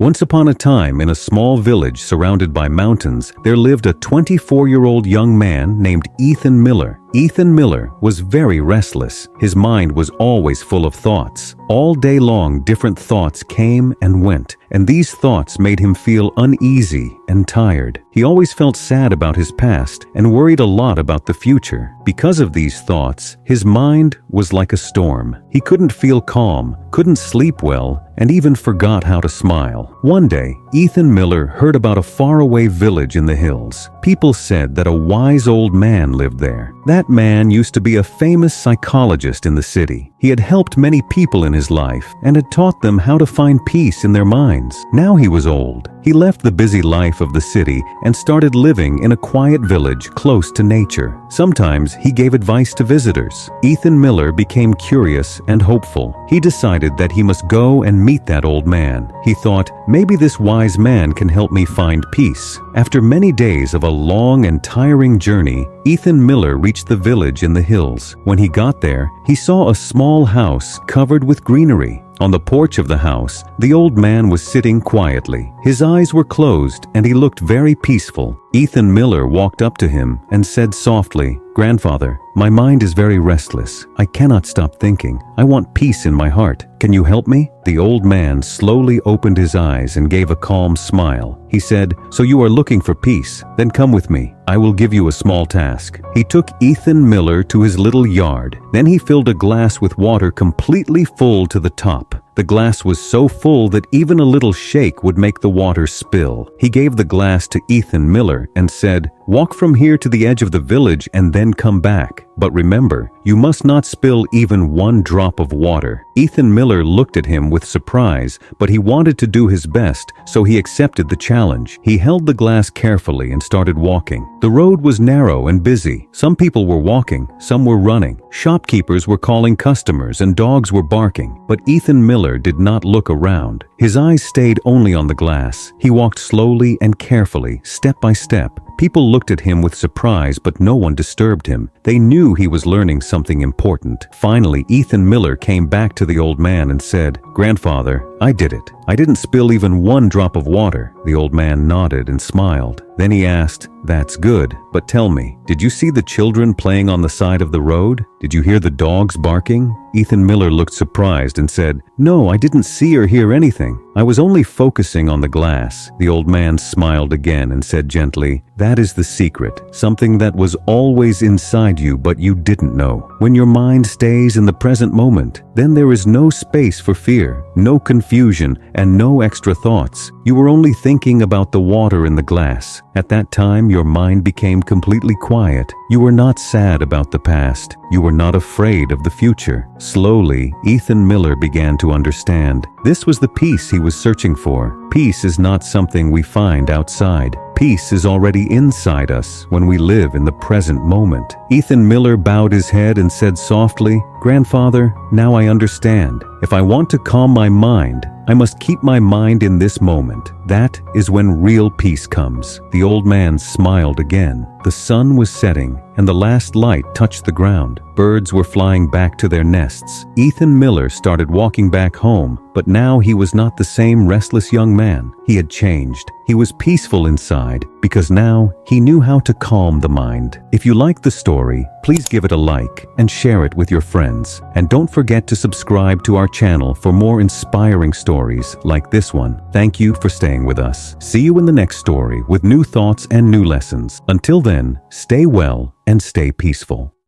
Once upon a time, in a small village surrounded by mountains, there lived a 24-year-old young man named Ethan Miller. Ethan Miller was very restless. His mind was always full of thoughts. All day long, different thoughts came and went, and these thoughts made him feel uneasy and tired. He always felt sad about his past and worried a lot about the future. Because of these thoughts, his mind was like a storm. He couldn't feel calm, couldn't sleep well, and even forgot how to smile. One day, Ethan Miller heard about a faraway village in the hills. People said that a wise old man lived there. That man used to be a famous psychologist in the city. He had helped many people in his life and had taught them how to find peace in their minds. Now he was old. He left the busy life of the city and started living in a quiet village close to nature. Sometimes he gave advice to visitors. Ethan Miller became curious and hopeful. He decided that he must go and meet that old man. He thought, maybe this wise man can help me find peace. After many days of a long and tiring journey, Ethan Miller reached the village in the hills. When he got there, he saw a small house covered with greenery. On the porch of the house, the old man was sitting quietly. His eyes were closed and he looked very peaceful. Ethan Miller walked up to him and said softly, "Grandfather, my mind is very restless. I cannot stop thinking. I want peace in my heart. Can you help me?" The old man slowly opened his eyes and gave a calm smile. He said, "So you are looking for peace? Then come with me. I will give you a small task." He took Ethan Miller to his little yard. Then he filled a glass with water completely full to the top. The glass was so full that even a little shake would make the water spill. He gave the glass to Ethan Miller and said, "Walk from here to the edge of the village and then come back. But remember, you must not spill even one drop of water." Ethan Miller looked at him with surprise, but he wanted to do his best, so he accepted the challenge. He held the glass carefully and started walking. The road was narrow and busy. Some people were walking, some were running. Shopkeepers were calling customers and dogs were barking. But Ethan Miller did not look around. His eyes stayed only on the glass. He walked slowly and carefully, step by step. People looked at him with surprise, but no one disturbed him. They knew he was learning something important. Finally, Ethan Miller came back to the old man and said, "Grandfather, I did it. I didn't spill even one drop of water." The old man nodded and smiled. Then he asked, "That's good, but tell me, did you see the children playing on the side of the road? Did you hear the dogs barking?" Ethan Miller looked surprised and said, "No, I didn't see or hear anything. I was only focusing on the glass." The old man smiled again and said gently, "That is the secret, something that was always inside you but you didn't know. When your mind stays in the present moment, then there is no space for fear, no confusion, and no extra thoughts. You were only thinking about the water in the glass. At that time, your mind became completely quiet. You were not sad about the past. You were not afraid of the future." Slowly, Ethan Miller began to understand. This was the peace he was searching for. Peace is not something we find outside. Peace is already inside us when we live in the present moment. Ethan Miller bowed his head and said softly, "Grandfather, now I understand. If I want to calm my mind, I must keep my mind in this moment. That is when real peace comes." The old man smiled again. The sun was setting, and the last light touched the ground. Birds were flying back to their nests. Ethan Miller started walking back home, but now he was not the same restless young man. He had changed. He was peaceful inside because now he knew how to calm the mind. If you like the story, please give it a like and share it with your friends. And don't forget to subscribe to our channel for more inspiring stories like this one. Thank you for staying with us. See you in the next story with new thoughts and new lessons. Until then, stay well and stay peaceful.